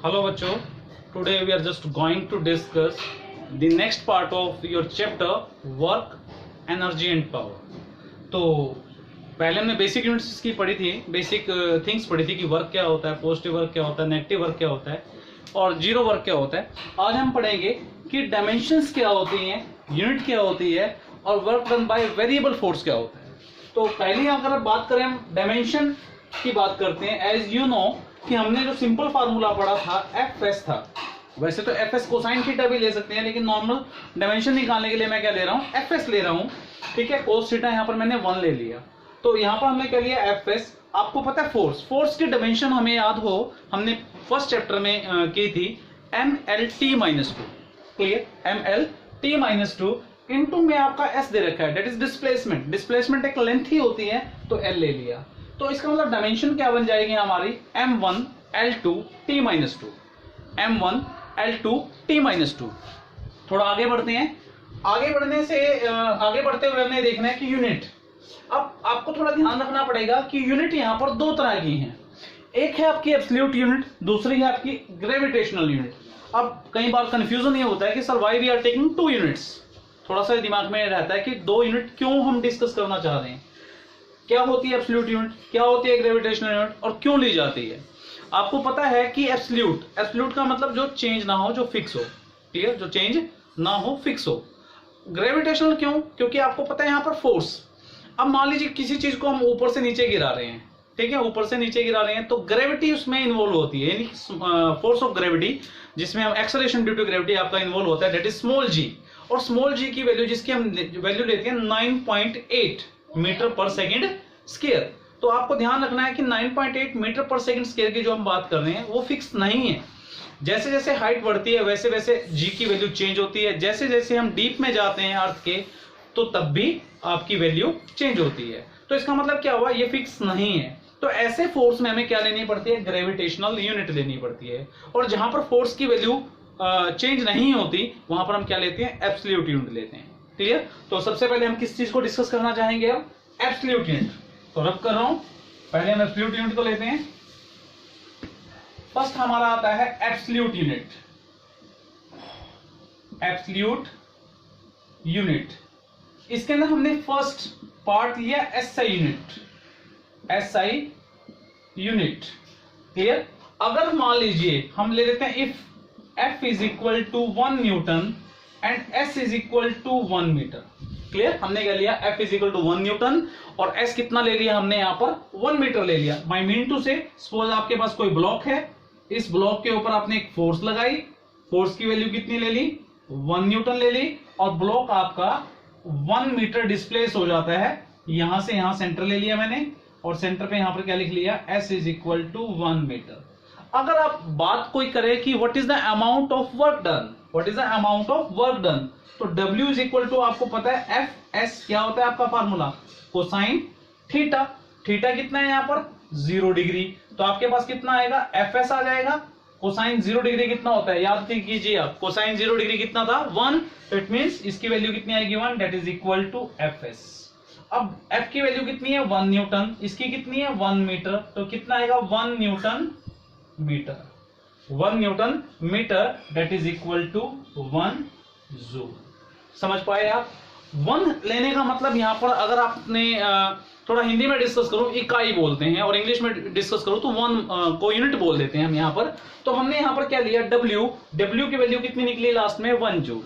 Hello बच्चों, today we are just going to discuss the next part of your chapter work, energy and power. तो पहले हमने basic units की पढ़ी थी, बेसिक थिंग्स पढ़ी थी कि वर्क क्या होता है, पॉजिटिव वर्क क्या होता है, नेगेटिव वर्क क्या होता है और जीरो वर्क क्या होता है. आज हम पढ़ेंगे कि डायमेंशंस क्या होती हैं, यूनिट क्या होती है और work done by variable force क्या होता है. तो पहले अगर बात करें हम डायमेंशन की बात करते हैं. एज यू नो कि हमने जो सिंपल फार्मूला पढ़ा था एफ एस था. वैसे तो एफ एस कोसाइन थीटा भी ले सकते हैं, लेकिन नॉर्मल डायमेंशन निकालने के लिए मैं क्या ले रहा हूँ, एफ एस ले रहा हूँ. ठीक है, कोस थीटा यहाँ पर मैंने 1 ले लिया. तो यहाँ पर हमने क्या लिया एफ एस. आपको पता है फोर्स की डायमेंशन हमें याद हो, हमने फर्स्ट चैप्टर में की थी M L T minus two. Clear, M L T minus two into में आपका एस दे रखा है, डेट इज डिस्प्लेसमेंट. डिस्प्लेसमेंट एक लेंथ ही होती है, तो एल ले लिया. तो इसका मतलब डायमेंशन क्या बन जाएगी हमारी, m1 l2 t minus two. m1 l2 t minus two. थोड़ा आगे बढ़ते हैं. आगे बढ़ते हुए हमने देखना है कि यूनिट. अब आपको थोड़ा ध्यान रखना पड़ेगा कि यूनिट यहाँ पर दो तरह की हैं. एक है आपकी एब्सोल्यूट यूनिट, दूसरी है आपकी ग्रेविटेशनल यूनिट. अब कई बार कंफ्यूजन ये होता है कि sir why we are taking 2 units. थोड़ा सा दिमाग में रहता है कि 2 यूनिट क्यों हम डिस्कस करना चाह रहे हैं, क्या होती है एब्सोल्यूट यूनिट, क्या होती है ग्रेविटेशनल यूनिट और क्यों ली जाती है. आपको पता है कि एब्सोल्यूट का मतलब जो चेंज ना हो, जो फिक्स हो. क्लियर, जो चेंज ना हो, फिक्स हो. ग्रेविटेशनल क्यों, क्योंकि आपको पता है यहाँ पर फोर्स. अब मान लीजिए किसी चीज को हम ऊपर से नीचे गिरा रहे हैं, ठीक है, ऊपर से नीचे गिरा रहे हैं, तो ग्रेविटी उसमें इन्वॉल्व होती है, यानी फोर्स ऑफ ग्रेविटी जिसमें हम एक्सेलरेशन ड्यू टू ग्रेविटी आपका इन्वॉल्व होता है, दैट इज स्मॉल जी. और स्मॉल जी की वैल्यू जिसकी हम वैल्यू लेते हैं 9.8 मीटर पर सेकेंड स्क्वायर. तो आपको ध्यान रखना है कि 9.8 मीटर पर सेकेंड स्क्वायर की जो हम बात कर रहे हैं वो फिक्स नहीं है. जैसे जैसे हाइट बढ़ती है वैसे वैसे जी की वैल्यू चेंज होती है. जैसे जैसे हम डीप में जाते हैं अर्थ के, तो तब भी आपकी वैल्यू चेंज होती है. तो इसका मतलब क्या हुआ, ये फिक्स नहीं है. तो ऐसे फोर्स में हमें क्या लेनी पड़ती है, ग्रेविटेशनल यूनिट लेनी पड़ती है. और जहां पर फोर्स की वैल्यू चेंज नहीं होती वहां पर हम क्या लेते हैं, एब्सोल्यूट यूनिट लेते हैं. क्लियर. तो सबसे पहले हम किस चीज को डिस्कस करना चाहेंगे, अब एब्सोल्यूट यूनिट. तो रब कर रहा हूं, पहले हम एब्सोल्यूट यूनिट को लेते हैं. फर्स्ट हमारा आता है एब्सोल्यूट यूनिट. एब्सोल्यूट यूनिट, इसके अंदर हमने फर्स्ट पार्ट लिया SI unit. SI unit. Clear. अगर मान लीजिए हम ले लेते हैं if F is equal to 1 newton and S is equal to 1 metre. Clear, हमने क्या लिया, F is equal to 1 newton और एस कितना ले लिया हमने यहाँ पर 1 मीटर ले लिया. माई मीन टू से, सपोज आपके पास कोई ब्लॉक है, इस ब्लॉक के ऊपर आपने एक फोर्स लगाई, फोर्स की वैल्यू कितनी ले ली, 1 न्यूटन ले ली, और ब्लॉक आपका 1 मीटर डिस्प्लेस हो जाता है. यहां से यहां सेंटर ले लिया मैंने, और सेंटर पे यहां पर क्या लिख लिया, S is equal to 1 metre. अगर आप बात कोई करे कि what is the amount of work done, what is the amount of work done, तो W इज इक्वल टू आपको पता है एफ एस क्या होता है आपका फार्मूला, कोसाइन थीटा. थीटा कितना है यहाँ पर 0 डिग्री. तो आपके पास कितना आएगा, एफ एस आ जाएगा. कोसाइन 0 डिग्री कितना होता है, याद कीजिए आप, कोसाइन 0 डिग्री कितना था 1. इट मींस इसकी वैल्यू कितनी आएगी 1, that is equal to F S. अब एफ की वैल्यू कितनी है 1 न्यूटन, इसकी कितनी है 1 मीटर. तो कितना आएगा 1 newton metre. 1 newton metre that is equal to 1 joule. समझ पाए आप. 1 लेने का मतलब यहां पर अगर आपने थोड़ा हिंदी में डिस्कस करूं, इकाई बोलते हैं, और इंग्लिश में डिस्कस करूं तो 1 को यूनिट बोल देते हैं हम यहां पर. तो हमने यहां पर क्या लिया, W की वैल्यू कितनी निकली लास्ट में 1 जूल.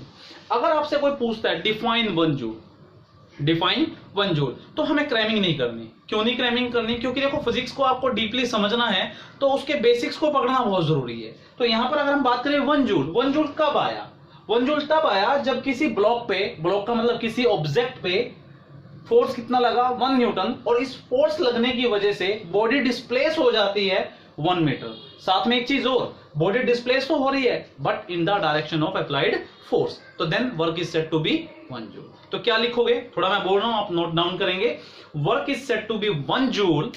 अगर आपसे कोई पूछता है डिफाइन 1 जूल, डिफाइन 1 जूल, तो हमें क्रैमिंग नहीं करनी. क्यों नहीं क्रैमिंग करनी, क्योंकि देखो फिजिक्स को आपको डीपली समझना है तो उसके बेसिक्स को पकड़ना बहुत जरूरी है. तो यहां पर अगर हम बात करें 1 जूल कब आया, 1 जूल तब आया जब किसी ब्लॉक पे, ब्लॉक का मतलब किसी ऑब्जेक्ट पे फोर्स कितना लगा 1 न्यूटन, और इस फोर्स लगने की वजह से बॉडी डिस्प्लेस हो जाती है 1 मीटर. साथ में एक चीज और, बॉडी डिस्प्लेस तो हो रही है but in the direction of applied force. तो then work is said to be 1 joule. तो क्या लिखोगे, थोड़ा मैं बोल रहा हूं आप नोट डाउन करेंगे. Work is said to be 1 joule,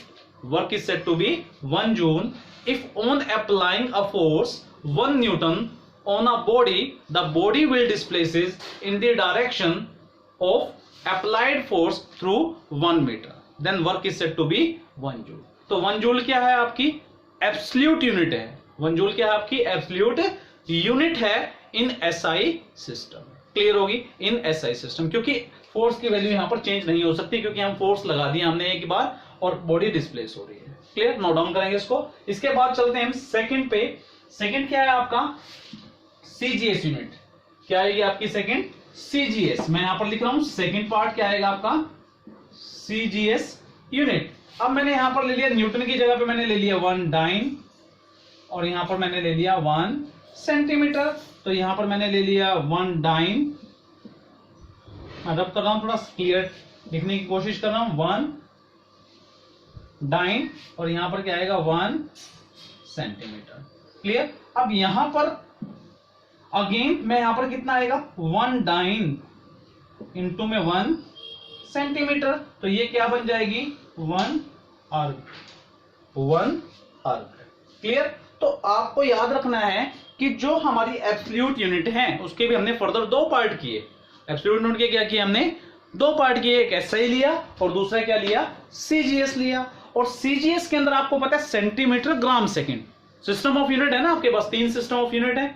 work is said to be 1 joule if on applying a force 1 newton on a body, the body will displaces in the direction of applied force through 1 meter. Then work is said to be 1 joule. तो 1 joule क्या है आपकी absolute unit है. 1 joule क्या है आपकी absolute unit है in SI system. Clear होगी? इन एसआई सिस्टम, क्योंकि फोर्स की वैल्यू यहां पर चेंज नहीं हो सकती, क्योंकि हम फोर्स लगा दिया हमने एक बार और बॉडी डिस्प्लेस हो रही है। क्लियर? नोट डाउन करेंगे इसको। इसके बाद चलते हैं हम सेकंड पे। सेकंड क्या है आपका? CGS unit. क्या आएगी आपकी सेकंड? सीजीएस। मैं यहां पर लिख रहा हूं सेकंड पार्ट क्या आएगा आपका? CGS unit. अब मैंने यहां पर ले लिया न्यूटन की जगह पे मैंने ले लिया 1 डाइन, और यहां पर मैंने ले लिया 1 सेंटीमीटर। तो यहां पर मैंने ले लिया 1 डाइन। मैं रब कर रहा हूं, थोड़ा क्लियर लिखने की कोशिश कर रहा हूं। 1 डाइन और यहां पर क्या आएगा? 1 सेंटीमीटर। क्लियर? अब यहां पर अगेन मैं यहां पर कितना आएगा? 1 डाइन इंटू में 1 सेंटीमीटर। तो ये क्या बन जाएगी? 1 अर्ग। 1 अर्ग। क्लियर? तो आपको याद रखना है कि जो हमारी एब्सोल्यूट यूनिट है उसके भी हमने फर्दर 2 पार्ट किए। एब्सोल्यूट यूनिट के क्या किए हमने? 2 पार्ट किए। एक एसआई लिया और दूसरा क्या लिया? सीजीएस लिया। और सीजीएस के अंदर आपको पता है centimetre gram second system of unit है ना आपके पास। 3 सिस्टम ऑफ यूनिट है।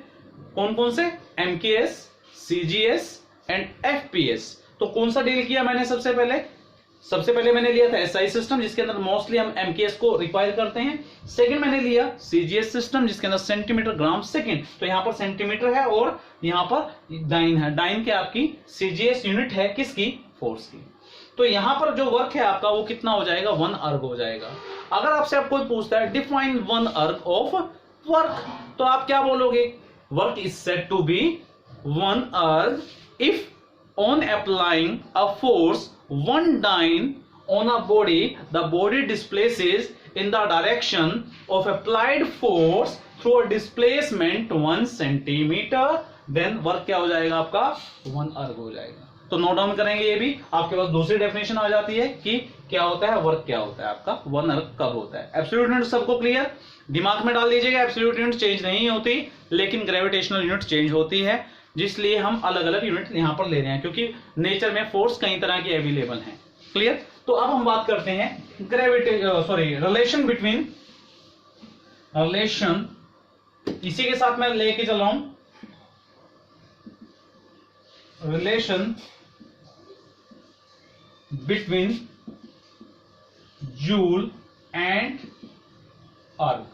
कौन कौन से? MKS, CGS and FPS. तो कौन सा डील किया मैंने? सबसे पहले मैंने लिया था एसआई सिस्टम, जिसके अंदर मोस्टली हम एमकेएस को रिक्वायर करते हैं। सेकंड मैंने लिया सीजीएस सिस्टम, जिसके अंदर सेंटीमीटर ग्राम सेकंड। तो यहां पर सेंटीमीटर है और यहां पर डाइन है। डाइन क्या आपकी? सीजीएस यूनिट है किसकी? फोर्स की। तो यहां पर जो वर्क है आपका वो कितना हो जाएगा? 1 अर्ग हो जाएगा। अगर आपसे आप कोई पूछता है डिफाइन 1 अर्ग ऑफ वर्क, तो आप क्या बोलोगे? Work is said to be 1 erg if on applying a force 1 dyne on a body, the body displaces in the direction of applied force through a displacement 1 centimeter, then work क्या हो जाएगा आपका? 1 अर्ग हो जाएगा। तो नोट डाउन करेंगे। ये भी आपके पास दूसरी डेफिनेशन आ जाती है कि क्या होता है वर्क, क्या होता है आपका 1 अर्ग कब होता है। एब्सोल्यूट यूनिट सबको क्लियर? दिमाग में डाल दीजिएगा। एब्सोल्यूट यूनिट चेंज नहीं होती, लेकिन ग्रेविटेशनल यूनिट चेंज होती है, जिसलिए हम अलग अलग यूनिट यहां पर ले रहे हैं, क्योंकि नेचर में फोर्स कई तरह की अवेलेबल हैं। क्लियर? तो अब हम बात करते हैं रिलेशन इसी के साथ मैं लेके चल रहा हूं, रिलेशन बिटवीन जूल एंड अर्ग।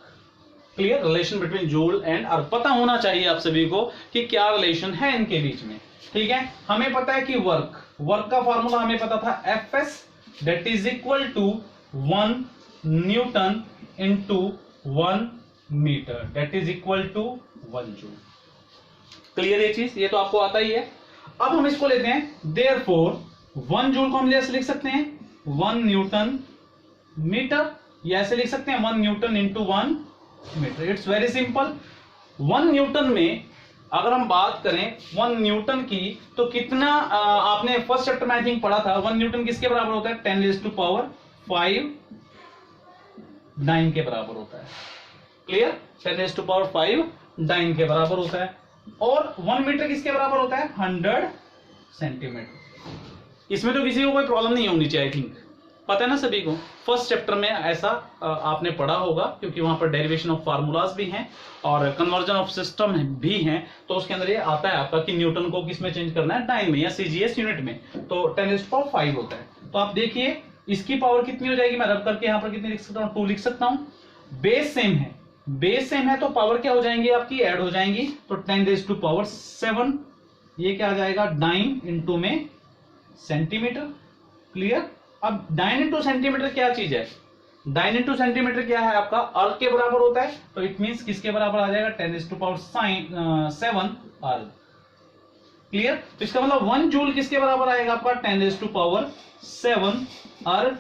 Clear? Relation between joule and अर्ग पता होना चाहिए आप सभी को कि क्या रिलेशन है इनके बीच में। ठीक है? हमें पता है कि वर्क का फॉर्मूला हमें पता था Fs that is equal to 1 newton into 1 metre that is equal to 1 joule. Clear ये चीज? ये तो आपको आता ही है। अब हम इसको लेते हैं देयरफॉर 1 जूल को हम जैसे लिख सकते हैं 1 न्यूटन मीटर, या ऐसे लिख सकते हैं 1 newton into 1 metre. It's very simple. 1 newton में अगर हम बात करें 1 न्यूटन की, तो कितना आपने फर्स्ट चैप्टर में आई थिंक पढ़ा था, 1 न्यूटन किसके बराबर होता है? 10⁵ डाइन के बराबर होता है। क्लियर? 10⁵ डाइन के बराबर होता है। और 1 मीटर किसके बराबर होता है? 100 सेंटीमीटर। इसमें तो किसी को कोई प्रॉब्लम नहीं होनी चाहिए। आई थिंक पता है ना सभी को, फर्स्ट चैप्टर में ऐसा आपने पढ़ा होगा, क्योंकि वहां पर डेरिवेशन ऑफ फार्मूलाज भी हैं और कन्वर्जन ऑफ सिस्टम भी हैं। तो उसके अंदर ये आता है आपका कि न्यूटन को किस में चेंज करना है? डाइन में या सीजीएस यूनिट में। तो 10⁵ होता है। तो आप देखिए इसकी पावर कितनी हो जाएगी? मैं रब करके यहाँ पर कितनी लिख सकता हूँ? 2 लिख सकता हूँ। बेस सेम है तो पावर क्या हो जाएंगी आपकी? ऐड हो जाएंगी। तो 10⁷ ये क्या आ जाएगा? डाइन इंटू में सेंटीमीटर। क्लियर? अब डाइन इंटू सेंटीमीटर क्या चीज है? डाइन इंटू सेंटीमीटर क्या है आपका? अर्ग के बराबर होता है। तो इट मींस किसके बराबर आ जाएगा? 10⁻7 अर्ग। क्लियर? तो इसका मतलब 1 जूल किसके बराबर आएगा आपका? 10⁻7 अर्ग।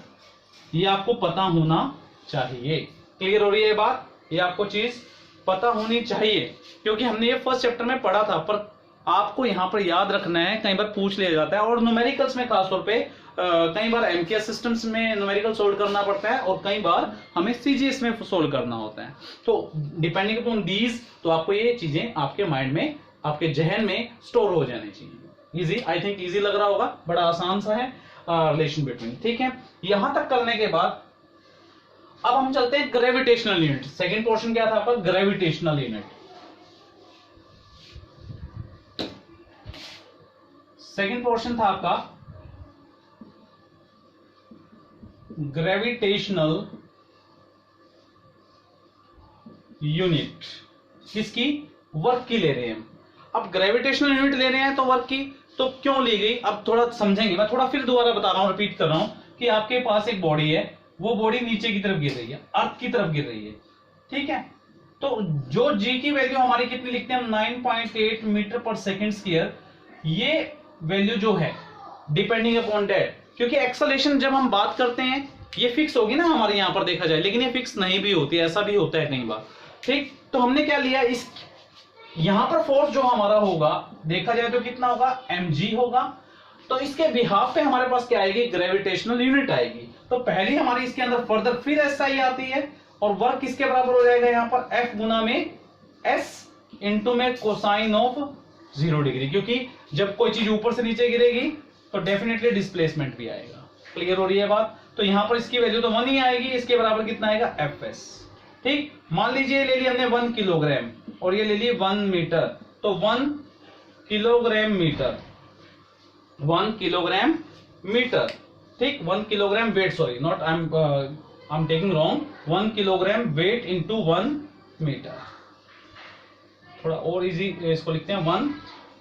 ये आपको पता होना चाहिए। क्लियर हो रही है ये बात? ये आपको चीज पता होनी चाहिए, क्योंकि हमने ये फर्स्ट चैप्टर में पढ़ा था, पर आपको यहां पर याद रखना है। कई बार पूछ लिया जाता है, और न्यूमेरिकल्स में खासतौर पे कई बार एमकेएस सिस्टम्स में न्यूमेरिकल सोल्व करना पड़ता है, और कई बार हमें सीजीएस में सोल्व करना होता है। तो डिपेंडिंग अपॉन दीज, तो आपको ये चीजें आपके माइंड में, आपके जहन में स्टोर हो जानी चाहिए। इजी, आई थिंक इजी लग रहा होगा, बड़ा आसान सा है रिलेशन बिटवीन। ठीक है? यहां तक करने के बाद अब हम चलते हैं ग्रेविटेशनल यूनिट। सेकेंड पोर्शन क्या था आपका? Gravitational unit. सेकेंड पोर्शन था आपका ग्रेविटेशनल यूनिट। किसकी? वर्क की ले रहे हैं। अब ग्रेविटेशनल यूनिट ले रहे हैं तो वर्क की तो क्यों ली गई, अब थोड़ा समझेंगे। मैं थोड़ा फिर दोबारा बता रहा हूं, रिपीट कर रहा हूं कि आपके पास एक बॉडी है, वो बॉडी नीचे की तरफ गिर रही है, अर्थ की तरफ गिर रही है, ठीक है। तो जो जी की वैल्यू हमारी कितनी लिखते हैं हम? 9.8 मीटर पर सेकेंड स्क्वायर। ये वैल्यू जो है डिपेंडिंग अपॉन दैट, क्योंकि एक्सेलरेशन जब हम बात करते हैं ये फिक्स होगी ना हमारे यहां पर देखा जाए, लेकिन ये फिक्स नहीं भी होती, ऐसा भी होता है कई बार, ठीक। तो हमने क्या लिया, इस यहां पर फोर्स जो हमारा होगा देखा जाए तो कितना होगा? mg होगा। तो इसके बिहाफ पे हमारे पास क्या आएगी? ग्रेविटेशनल यूनिट आएगी। तो पहली हमारी इसके अंदर फर्दर फिर SI आती है और वर्क किसके बराबर हो जाएगा यहां पर? F गुना में S इंटू में कोसाइन ऑफ 0 डिग्री, क्योंकि जब कोई चीज ऊपर से नीचे गिरेगी तो डेफिनेटली डिस्प्लेसमेंट भी आएगा। क्लियर हो रही है बात? तो यहां पर इसकी वैल्यू तो 1 ही आएगी, इसके बराबर कितना आएगा? Fs, ठीक। मान लीजिए ले लिया हमने 1 किलोग्राम और ये ले ली 1 मीटर, तो 1 किलोग्राम मीटर, 1 किलोग्राम मीटर, ठीक। 1 kilogram weight, sorry not, I am taking wrong, 1 kilogram weight into 1 metre. थोड़ा और इजी इसको लिखते हैं 1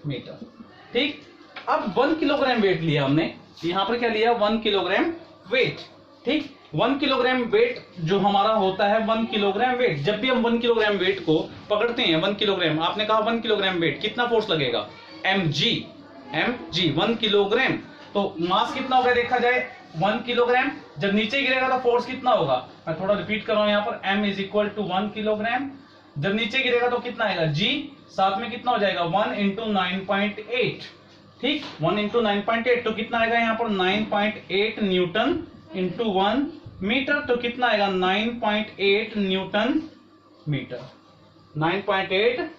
मीटर, ठीक। अब 1 किलोग्राम वेट लिया हमने, यहां पर क्या लिया? 1 किलोग्राम वेट, ठीक। 1 किलोग्राम वेट जो हमारा होता है 1 किलोग्राम वेट, जब भी हम 1 किलोग्राम वेट को पकड़ते हैं, 1 किलोग्राम, आपने कहा 1 किलोग्राम वेट, कितना फोर्स लगेगा? mg, 1 kilogram. तो मास कितना होगा देखा जाए? 1 किलोग्राम। जब नीचे गिरेगा तो फोर्स कितना होगा? मैं थोड़ा रिपीट कर रहा हूं यहां पर, m is equal to 1 kilogram. जब नीचे गिरेगा तो कितना आएगा? g, साथ में कितना हो जाएगा? 1 इंटू 9.8, ठीक। 1 इंटू 9.8 तो कितना आएगा यहाँ पर? 9.8 न्यूटन इंटू 1 मीटर, तो कितना आएगा? 9.8 न्यूटन मीटर, 9.8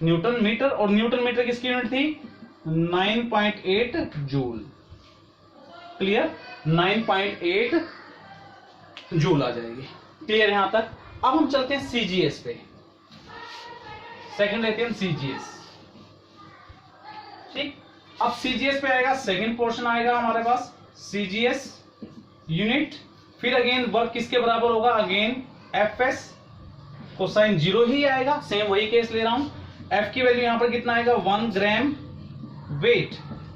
न्यूटन मीटर। और न्यूटन मीटर किसकी यूनिट थी? 9.8 जूल। क्लियर? 9.8 जूल आ जाएगी। क्लियर यहां तक? अब हम चलते हैं CGS पे। सेकंड लेते हैं CGS, ठीक। अब CGS पे आएगा, सेकंड पोर्शन आएगा हमारे पास CGS यूनिट। फिर अगेन वर्क किसके बराबर होगा? अगेन Fs कोसाइन 0 ही आएगा, सेम वही केस ले रहा हूं। F की वैल्यू यहां पर कितना आएगा? 1 ग्राम वेट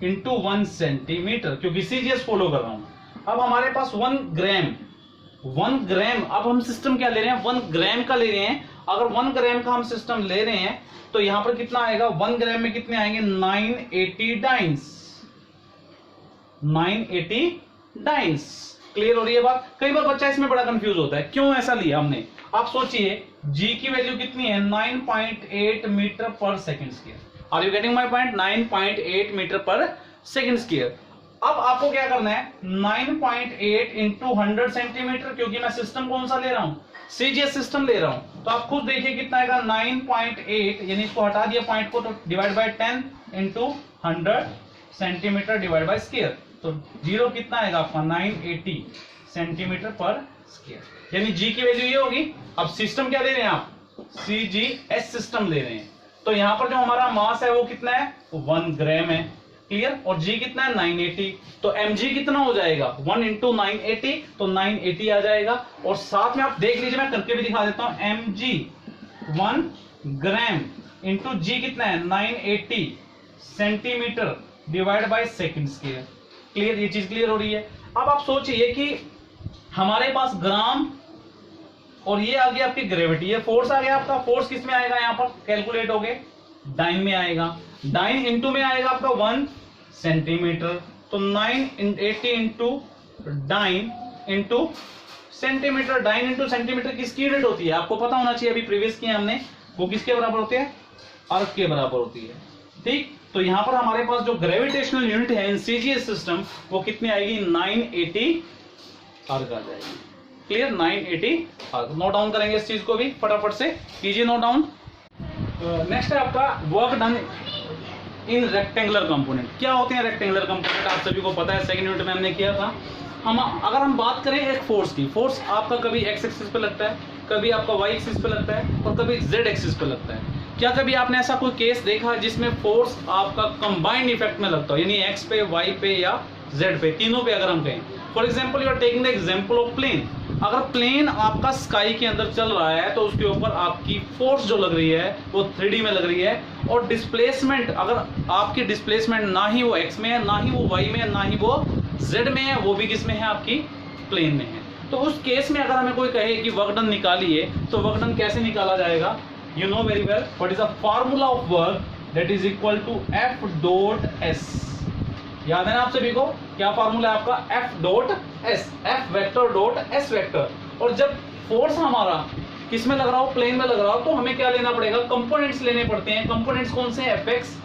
इंटू 1 सेंटीमीटर, क्योंकि CGS फॉलो कर रहा हूं। अब हमारे पास 1 ग्राम, अब हम सिस्टम क्या ले रहे हैं? 1 ग्राम का ले रहे हैं। अगर 1 ग्राम का हम सिस्टम ले रहे हैं तो यहां पर कितना आएगा? 1 ग्राम में कितने आएंगे? 980 डाइन्स, 980 डाइन्स। क्लियर हो रही है बात? कई बार बच्चा इसमें बड़ा कंफ्यूज होता है, क्यों ऐसा लिया हमने। आप सोचिए G की वैल्यू कितनी है? 9.8 metre per second square. Are you getting my point? 9.8 metre per second square. अब आपको क्या करना है? 9.8 इंटू 100 सेंटीमीटर, क्योंकि मैं सिस्टम कौन सा ले रहा हूं? CGS सिस्टम ले रहा हूं। तो आप खुद देखिए कितना आएगा? 9.8, यानी इसको हटा दिया पॉइंट को, तो divide by 10 into 100 centimetre divide by square, तो 0 कितना आएगा आपका? 980 सेंटीमीटर पर स्क्वायर, यानी G की वैल्यू ये होगी। अब सिस्टम क्या ले रहे हैं आप? CGS सिस्टम ले रहे हैं। तो यहां पर जो हमारा मास है वो कितना है? 1 ग्राम है। क्लियर? और G कितना है? 980। तो mg कितना हो जाएगा? 1 इंटू 980, तो 980 आ जाएगा। और साथ में आप देख लीजिए, मैं करके भी दिखा देता हूं, mg 1 ग्राम इंटू G कितना है? 980 centimetre divide by second square. Clear? ये चीज क्लियर हो रही है? अब आप सोचिए कि हमारे पास ग्राम और ये आ गया आपकी ग्रेविटी, ये फोर्स आ गया आपका। फोर्स किस में आएगा? यहां पर कैलकुलेट हो गए, डाइन में आएगा। डाइन इंटू में आएगा आपका 1 सेंटीमीटर, तो 980 into dyne into centimetre. Dyne into centimetre किसकी यूनिट होती है? आपको पता होना चाहिए, अभी प्रीवियस किया हमने। वो किसके बराबर होती है? अर्थ के बराबर होती है, ठीक। तो यहां पर हमारे पास जो ग्रेविटेशनल यूनिट है इन CGS सिस्टम, वो कितनी आएगी? 980 अर्थ आ जाएगी। क्लियर? 980 अर्थ। नोट डाउन करेंगे इस चीज को भी, फटाफट से कीजिए नोट डाउन। नेक्स्ट है आपका work done in rectangular component. क्या होते हैं रेक्टेंगुलर कंपोनेंट? आप सभी को पता है, सेकंड यूनिट में हमने किया था। अगर हम बात करें एक फोर्स की, फोर्स आपका कभी एक्स एक्सिस पे लगता है, कभी आपका वाई एक्सिस पे लगता है और कभी जेड एक्सिस पे लगता है। क्या कभी आपने ऐसा कोई केस देखा जिसमें फोर्स आपका कंबाइंड इफेक्ट में लगता हो, यानी एक्स पे, वाई पे या जेड पे, तीनों पे अगर हम कहें? For example you are taking the example of plane. अगर प्लेन आपका स्काई के अंदर चल रहा है तो उसके ऊपर आपकी फोर्स जो लग रही है वो 3D में लग रही है, और डिस्प्लेसमेंट, अगर आपकी डिस्प्लेसमेंट ना ही वो एक्स में है, ना ही वो वाई में है, ना ही वो जेड में है, वो भी किस में है? आपकी प्लेन में है। तो उस केस में अगर हमें कोई कहे कि वर्क डन निकालिए, तो वर्क डन कैसे निकाला जाएगा? You know very well what is the formula of work, that is equal to F dot S. याद है ना आप सभी को? क्या फार्मूला है आपका? F dot S, F vector dot S vector. और जब फोर्स हमारा किस में लग रहा हो? प्लेन में लग रहा हो, तो हमें क्या लेना पड़ेगा? कंपोनेंट्स लेने पड़ते हैं। कंपोनेंट्स कौन से? F X,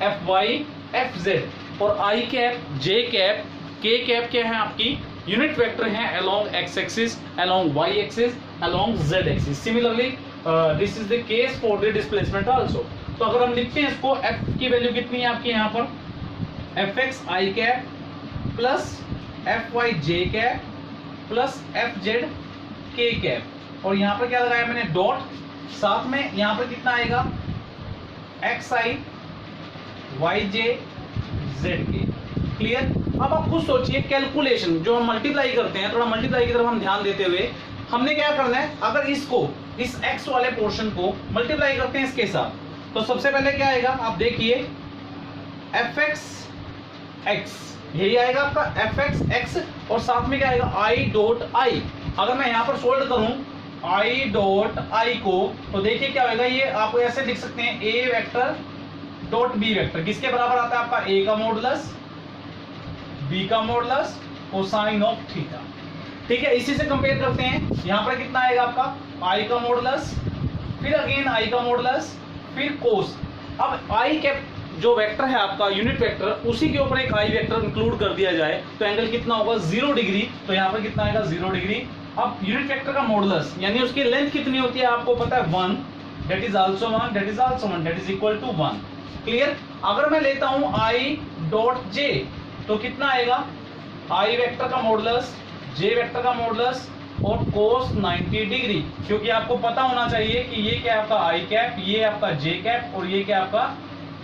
F Y, F Z. और I cap, J cap, K cap क्या है? आपकी यूनिट वेक्टर हैं along X axis, along Y axis, along Z axis. Similarly this is the case for the displacement also. तो अगर हम लिखते हैं इसको, एफ की वैल्यू कितनी है आपकी यहाँ पर? एफ एक्स आई कैप प्लस एफ वाई जे कैप प्लस एफ जेड के कैप। और यहाँ पर क्या लगाया मैंने? डॉट। साथ में यहाँ पर कितना आएगा? एक्स आई वाई जे जेड के। क्लियर? अब आप खुद सोचिए, कैलकुलेशन जो हम मल्टीप्लाई करते हैं, थोड़ा मल्टीप्लाई की तरफ हम ध्यान देते हुए, हमने क्या करना है? अगर इसको, इस x वाले पोर्शन को मल्टीप्लाई करते हैं इसके साथ, तो सबसे पहले क्या आएगा? आप देखिए, एफ एक्स एक्स, यही आएगा आपका एफ एक्स एक्स, और साथ में क्या आएगा? I dot I. अगर मैं यहाँ पर सोल्ड करूं आई डॉट आई को, तो देखिए क्या होगा? ये आप ऐसे लिख सकते हैं, ए वेक्टर डॉट बी वेक्टर। किसके बराबर आता है आपका? ए का मॉडुलस, बी का मॉडुलस, कोसाइन ऑफ थीटा। ठीक है, इसी से कंपेयर करते हैं। यहां पर कितना आएगा आपका? आई का मॉडुलस, फिर अगेन आई का मॉडुलस, फिर कोस। अब आई कैप जो वेक्टर है आपका, यूनिट वेक्टर, उसी के ऊपर एक आई वेक्टर इंक्लूड कर दिया जाए तो एंगल कितना होगा? 0 डिग्री। तो यहाँ पर कितना आएगा? 0 डिग्री। अब यूनिट वेक्टर का मॉडुलस यानी उसकी लेंथ कितनी होती है आपको पता है? 1, that is also 1, that is also 1, that is equal to 1। Clear? अगर मैं लेता हूं आई डॉट जे, तो कितना आएगा? आई वेक्टर का मॉडुलस, जे वेक्टर का मॉडुलस और कोस 90 डिग्री। क्योंकि आपको पता होना चाहिए कि ये क्या आपका आई कैप, ये आपका जे कैप और ये क्या आपका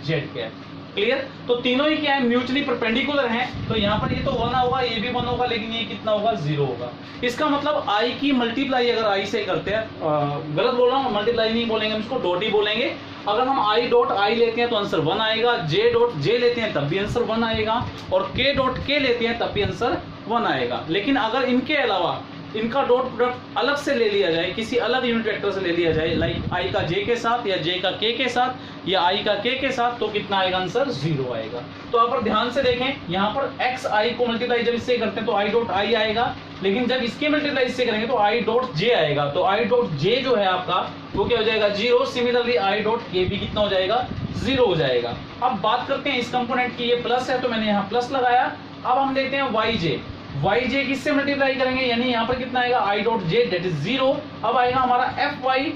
जेड कैप। क्लियर? तो तीनों ही क्या है? म्यूचुअली परपेंडिकुलर हैं। तो यहाँ पर ये तो 1 होगा, ये भी 1 होगा, लेकिन ये कितना होगा? 0 होगा। इसका मतलब आई की मल्टीप्लाई अगर आई से करते हैं, गलत बोल रहा हूँ, मल्टीप्लाई नहीं बोलेंगे हम इसको, डॉट ही बोलेंगे। अगर हम आई डॉट आई लेते हैं तो आंसर 1 आएगा, जे डॉट जे लेते हैं तब भी आंसर 1 आएगा, और के डॉट के लेते हैं तब भी आंसर 1 आएगा। लेकिन अगर इनके अलावा इनका डॉट प्रोडक्ट अलग से ले लिया जाए, किसी अलग यूनिट वेक्टर से ले लिया जाए, लाइक आई का जे के साथ या जे का के साथ या आई का के साथ, तो कितना आएगा? आंसर 0 आएगा। तो आप ध्यान से देखें, यहाँ पर एक्स आई को मल्टीप्लाई जब इससे करते हैं तो आई डॉट आई आएगा, लेकिन जब इसके मल्टीप्लाई इससे करेंगे तो आई डॉट जे आएगा। तो आई डॉट जे जो है आपका वो क्या हो जाएगा? 0। सिमिलरली आई डॉट के भी कितना हो जाएगा? 0 हो जाएगा। अब बात करते हैं इस कंपोनेंट की, ये प्लस है तो मैंने यहाँ प्लस लगाया। अब हम लेते हैं वाई जे, वाई जे किससे मल्टीप्लाई करेंगे? यानी यहाँ पर कितना आएगा? I dot J, that is 0। अब आएगा हमारा एफ वाई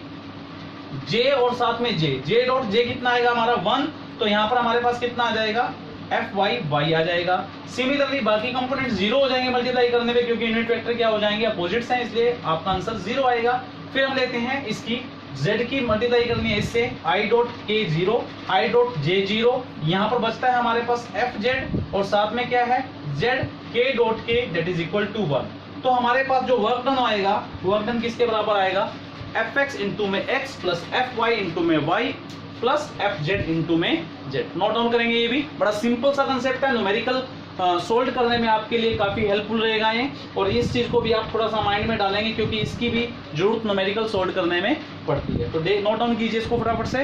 जे और साथ में जे, जे डॉट जे कितना आएगा हमारा? 1। तो यहाँ पर हमारे पास कितना आ जाएगा? एफ वाई वाई आ जाएगा। सिमिलरली बाकी कंपोनेंट 0 हो जाएंगे मल्टीप्लाई करने में, क्योंकि यूनिट वेक्टर क्या हो जाएंगे? अपोजिट्स हैं, इसलिए आपका आंसर 0 आएगा। फिर हम लेते हैं इसकी z की मल्टीप्लाई करनी है इससे, आई डॉट के 0, आई डॉट जे 0। यहाँ पर बचता है हमारे पास एफ जेड और साथ में क्या है? जेड के डॉट के, दैट इज इक्वल टू 1। तो हमारे पास जो वर्क डन आएगा, वर्क डन किसके बराबर आएगा? एफ एक्स इंटू में X plus F Y into में Y plus F Z into में जेड। नोट डाउन करेंगे, ये भी बड़ा सिंपल सा कंसेप्ट है, न्यूमेरिकल सोल्व करने में आपके लिए काफ़ी हेल्पफुल रहेगा ये, और इस चीज़ को भी आप थोड़ा सा माइंड में डालेंगे क्योंकि इसकी भी जरूरत न्यूमेरिकल सोल्व करने में पड़ती है। तो नोट डाउन कीजिए इसको फटाफट से।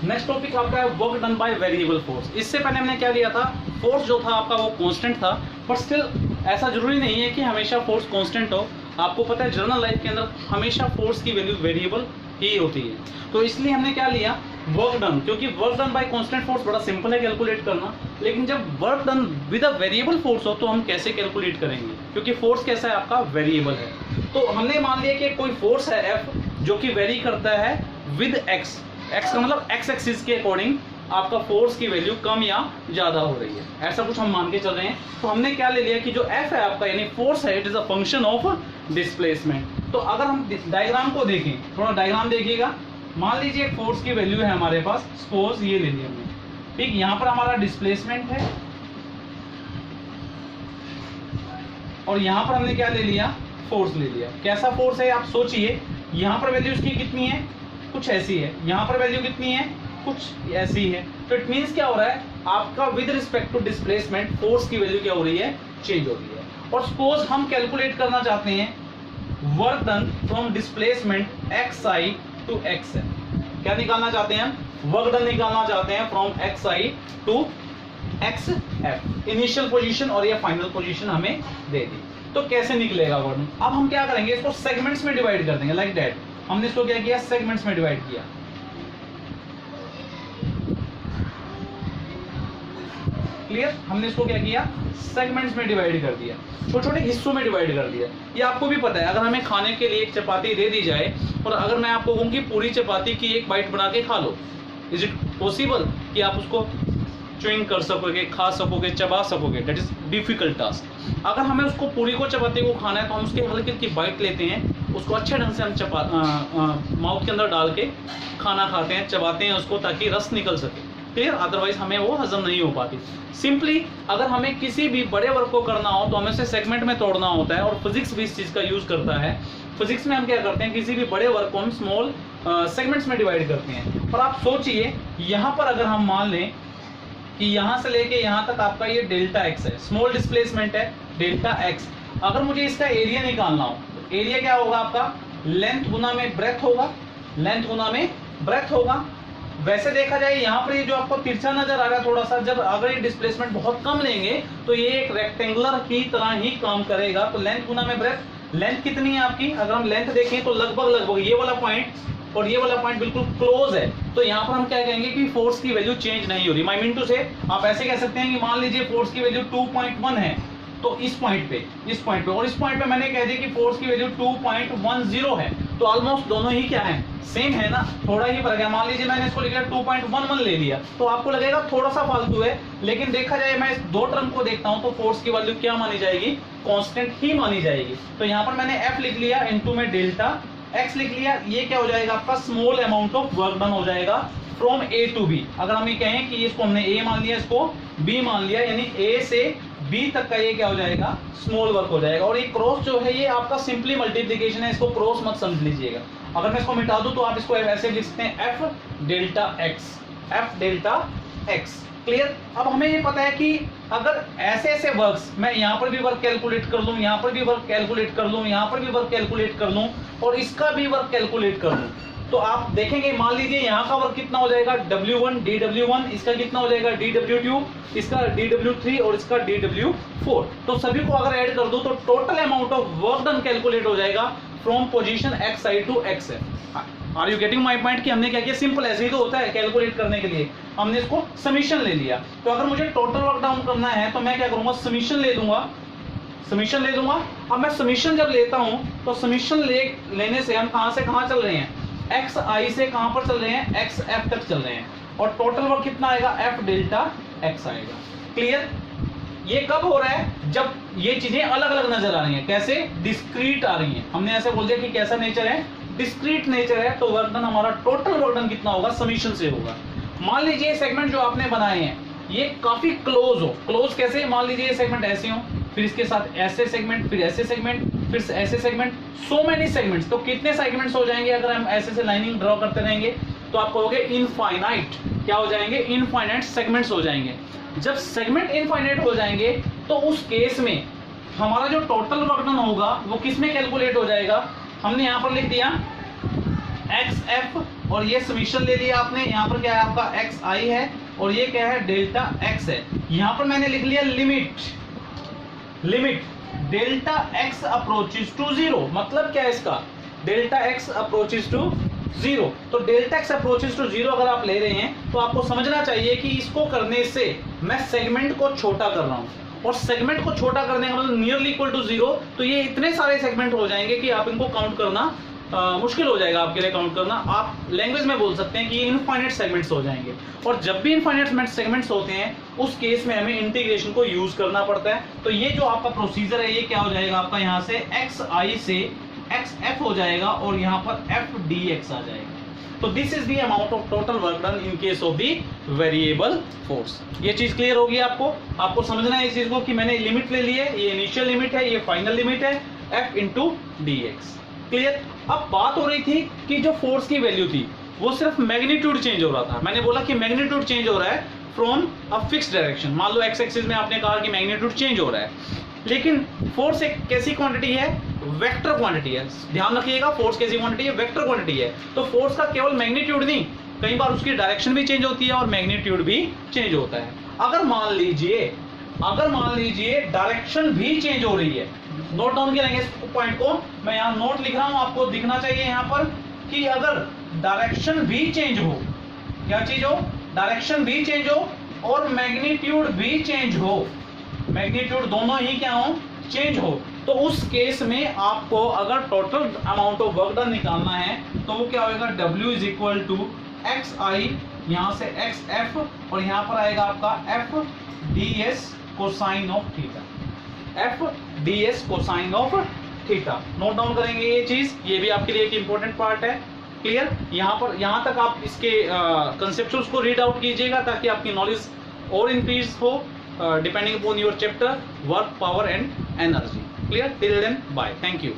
नेक्स्ट टॉपिक आपका है work done by variable force. इससे पहले हमने क्या लिया था? फोर्स जो था आपका वो कांस्टेंट था, बट स्टिल ऐसा जरूरी नहीं है कि हमेशा फोर्स कांस्टेंट हो। आपको पता है जनरल लाइफ के अंदर हमेशा फोर्स की वैल्यू वेरिएबल ही होती है। तो इसलिए हमने क्या लिया? वर्क डन, क्योंकि work done by constant force बड़ा सिंपल है कैलकुलेट करना, लेकिन जब work done with a variable force हो तो हम कैसे कैलकुलेट करेंगे? क्योंकि फोर्स कैसा है? आपका वेरिएबल है। तो हमने मान लिया कि कोई फोर्स है F जो कि वेरी करता है विद एक्स, एक्स का मतलब एक्स एक्सिस के अकॉर्डिंग आपका फोर्स की वैल्यू कम या ज्यादा हो रही है, ऐसा कुछ हम मान के चल रहे हैं। तो हमने क्या ले लिया कि जो F है आपका यानी फोर्स है, it is a function of displacement. तो अगर हम डायग्राम को देखें, थोड़ा डायग्राम देखिएगा, मान लीजिए फोर्स की वैल्यू है हमारे पास, सपोज ये ले लिया हमने, ठीक, यहाँ पर हमारा डिस्प्लेसमेंट है और यहाँ पर हमने क्या ले लिया, फोर्स ले लिया। कैसा फोर्स है आप सोचिए, यहाँ पर वैल्यू इसकी कितनी है, कुछ ऐसी है, यहाँ पर वैल्यू कितनी है, कुछ ऐसी है। तो इट मींस क्या हो रहा है, आपका with respect to displacement force की वैल्यू क्या हो रही है, चेंज हो रही है। और सपोज हम कैलकुलेट करना चाहते हैं work done from displacement X I to X F. क्या निकालना चाहते हैं हम, वर्क डन निकालना चाहते हैं from X I to X F, initial position और ये फाइनल पोजीशन हमें दे दी। तो कैसे निकलेगा वर्क डन, अब हम क्या करेंगे, इसको सेगमेंट्स में डिवाइड कर देंगे, लाइक दैट। हमने इसको क्या किया, सेगमेंट्स में डिवाइड किया। क्लियर, हमने इसको क्या किया, सेगमेंट्स में डिवाइड कर दिया, छोटे छोटे हिस्सों में डिवाइड कर दिया। ये आपको भी पता है, अगर हमें खाने के लिए एक चपाती दे दी जाए और अगर मैं आपको कहूँ कि पूरी चपाती की एक बाइट बना के खा लो, इज इट पॉसिबल कि आप उसको च्युइंग कर सकोगे, खा सकोगे, चबा सकोगे? That is difficult task. अगर हमें उसको पूरी को चपाती को खाना है तो हम उसके हल्की हल्की बाइट लेते हैं, उसको अच्छे ढंग से हम माउथ के अंदर डाल के खाना खाते हैं, चबाते हैं उसको ताकि रस निकल सके। क्लियर, अदरवाइज हमें वो हजम नहीं हो पाती। सिंपली अगर हमें किसी भी बड़े वर्क को करना हो तो हमें उसे सेगमेंट में तोड़ना होता है और फिजिक्स भी इस चीज़ का यूज करता है। फिजिक्स में हम क्या करते हैं, किसी भी बड़े वर्क को हम स्मॉल सेगमेंट्स में डिवाइड करते हैं। और आप सोचिए यहाँ पर अगर हम मान लें कि यहाँ से लेके यहाँ तक आपका ये डेल्टा एक्स है, स्मॉल डिस्प्लेसमेंट है डेल्टा एक्स। अगर मुझे इसका एरिया निकालना हो तो एरिया क्या होगा आपका, लेंथ गुना में ब्रेथ होगा, लेंथ गुना में ब्रेथ होगा। वैसे देखा जाए यहाँ पर ये जो आपको तिरछा नजर आ रहा है थोड़ा सा, जब अगर ये डिस्प्लेसमेंट बहुत कम लेंगे तो ये एक रेक्टेंगुलर की तरह ही काम करेगा। तो लेंथ गुना में ब्रेथ, लेंथ कितनी है आपकी, अगर हम लेंथ देखें तो लगभग ये वाला पॉइंट और ये वाला पॉइंट बिल्कुल क्लोज है। तो यहाँ पर हम क्या कहेंगे कि फोर्स की वैल्यू चेंज नहीं हो रही। माई मीन टू से आप ऐसे कह सकते हैं कि मान लीजिए फोर्स की वैल्यू 2.1 है, तो इस पॉइंट पे और इस पॉइंट पे मैंने कह दिया कि फोर्स की वैल्यू 2.10 है, तो ऑलमोस्ट दोनों ही क्या है, सेम है ना, थोड़ा ही फर्क है। मान लीजिए मैंने इसको लिखा 2.11 ले लिया तो आपको लगेगा थोड़ा सा फालतू है, लेकिन देखा जाए मैं इस दो टर्म को देखता हूं तो फोर्स की वैल्यू क्या मानी जाएगी, कांस्टेंट ही मानी जाएगी। तो यहाँ पर मैंने F लिख लिया, इनटू में डेल्टा एक्स लिख लिया। ये क्या हो जाएगा आपका, small amount of work done हो जाएगा फ्रॉम ए टू बी। अगर हम ये कहें कि इसको हमने ए मान लिया, इसको बी मान लिया, यानी ए से बी तक का ये क्या हो जाएगा, स्मॉल वर्क हो जाएगा। और ये क्रॉस जो है ये आपका सिंपली मल्टीप्लिकेशन है, इसको क्रॉस मत समझ लीजिएगा। अगर मैं इसको मिटा दूं तो आप इसको ऐसे लिख सकते हैं F delta x, F delta x. Clear, अब हमें ये पता है कि अगर ऐसे ऐसे वर्क्स, मैं यहाँ पर भी वर्क कैलकुलेट कर लूँ, यहाँ पर भी वर्क कैलकुलेट कर लूँ, यहाँ पर भी वर्क कैलकुलेट कर लूँ और इसका भी वर्क कैलकुलेट कर लूँ, तो आप देखेंगे मान लीजिए यहाँ का वर्क कितना हो जाएगा, W1 DW1, इसका कितना हो जाएगा DW2, इसका DW3 और इसका DW4। तो सभी को अगर ऐड कर दो तो total amount of work done calculate हो जाएगा from position XI to XF। Are you getting my point कि हमने क्या किया, सिंपल ऐसे ही तो होता है कैलकुलेट करने के लिए, हमने इसको समीशन ले लिया। तो अगर मुझे टोटल वर्क डाउन करना है तो मैं क्या करूंगा, समीशन ले दूंगा, समीशन ले दूंगा। अब मैं समीशन जब लेता हूं तो समीशन लेने से हम कहां से कहां चल रहे हैं, XI से कहां पर चल रहे हैं, XF तक चल रहे हैं, और टोटल वर्क कितना आएगा, F डेल्टा X आएगा। क्लियर, ये कब हो रहा है, जब ये चीजें अलग अलग नजर आ रही हैं, कैसे, डिस्क्रीट आ रही हैं। हमने ऐसे बोल दिया कि कैसा नेचर है, डिस्क्रीट नेचर है, तो वर्क डन हमारा टोटल वर्क डन कितना होगा, समीशन से होगा। मान लीजिए सेगमेंट जो आपने बनाए हैं ये काफी क्लोज हो, क्लोज कैसे, मान लीजिए ये सेगमेंट ऐसे हो, फिर इसके साथ ऐसे सेगमेंट, फिर ऐसे सेगमेंट, फिर ऐसे सेगमेंट, सो मेनी सेगमेंट्स। तो कितने सेगमेंट्स हो जाएंगे अगर हम ऐसे से लाइनिंग ड्रॉ करते रहेंगे, तो आप कहोगे इनफाइनाइट, क्या हो जाएंगे, इनफाइनाइट सेगमेंट्स हो जाएंगे। जब सेगमेंट इनफाइनाइट हो जाएंगे तो उस केस में हमारा जो टोटल वर्क डन होगा वो किस में कैलकुलेट हो जाएगा, हमने यहाँ पर लिख दिया XF और ये समीशन ले लिया आपने, यहाँ पर क्या है आपका XI है और ये क्या है, डेल्टा X है। यहाँ पर मैंने लिख लिया limit delta X approaches to 0, मतलब क्या है इसका, डेल्टा X अप्रोचेस टू 0। तो डेल्टा X अप्रोचेस टू 0 अगर आप ले रहे हैं तो आपको समझना चाहिए कि इसको करने से मैं सेगमेंट को छोटा कर रहा हूं, और सेगमेंट को छोटा करने का मतलब नियरली इक्वल टू 0। तो ये इतने सारे सेगमेंट हो जाएंगे कि आप इनको काउंट करना मुश्किल हो जाएगा आपके लिए काउंट करना। आप लैंग्वेज में बोल सकते हैं कि ये इनफाइनाइट सेगमेंट्स हो जाएंगे, और जब भी इनफाइनाइट सेगमेंट्स होते हैं उस केस में हमें इंटीग्रेशन को यूज करना पड़ता है। तो ये जो आपका प्रोसीजर है ये क्या हो जाएगा आपका, यहाँ से xi से xf हो जाएगा और यहाँ पर f dx आ जाएगा। तो this is the amount of total work done in case of the variable force. ये चीज क्लियर होगी आपको समझना है इस चीज को कि मैंने लिमिट ले ली है, ये इनिशियल लिमिट है, ये फाइनल लिमिट है, f इंटू dx। क्लियर। अब बात हो रही थी कि जो फोर्स की वैल्यू थी वो सिर्फ मैग्नीट्यूड चेंज हो रहा था। मैंने बोला कि मैग्नीट्यूड चेंज हो रहा है फ्रॉम अ फिक्स डायरेक्शन। मान लो एक्स एक्सिस में आपने कहा कि मैग्नीट्यूड चेंज हो रहा है, लेकिन फोर्स एक कैसी क्वांटिटी है, वेक्टर क्वांटिटी है। ध्यान रखिएगा, फोर्स कैसी क्वांटिटी है, वेक्टर क्वांटिटी है। तो फोर्स का केवल मैग्नीट्यूड नहीं, कई बार उसकी डायरेक्शन भी चेंज होती है और मैग्नीट्यूड भी चेंज होता है। अगर मान लीजिए डायरेक्शन भी चेंज हो रही है, नोट डाउन करेंगे इस पॉइंट को, मैं यहाँ नोट लिख रहा हूं, आपको दिखना चाहिए यहाँ पर कि अगर डायरेक्शन भी चेंज हो, क्या चीज हो, डायरेक्शन भी चेंज हो और मैग्नीट्यूड भी चेंज हो, मैग्नीट्यूड दोनों ही क्या हो, चेंज हो, तो उस केस में आपको अगर total amount of work done निकालना है तो वो क्या होगा, W is equal to xi, यहाँ से xf और यहाँ पर आएगा आपका f ds cosine of theta, f ds cosine of theta. Note down करेंगे ये चीज, ये भी आपके लिए एक इंपॉर्टेंट पार्ट है। क्लियर। यहाँ तक आप इसके कंसेप्चुअल्स को रीड आउट कीजिएगा ताकि आपकी नॉलेज और इंक्रीज हो depending upon your chapter work, power and energy. Clear. Till then bye, thank you.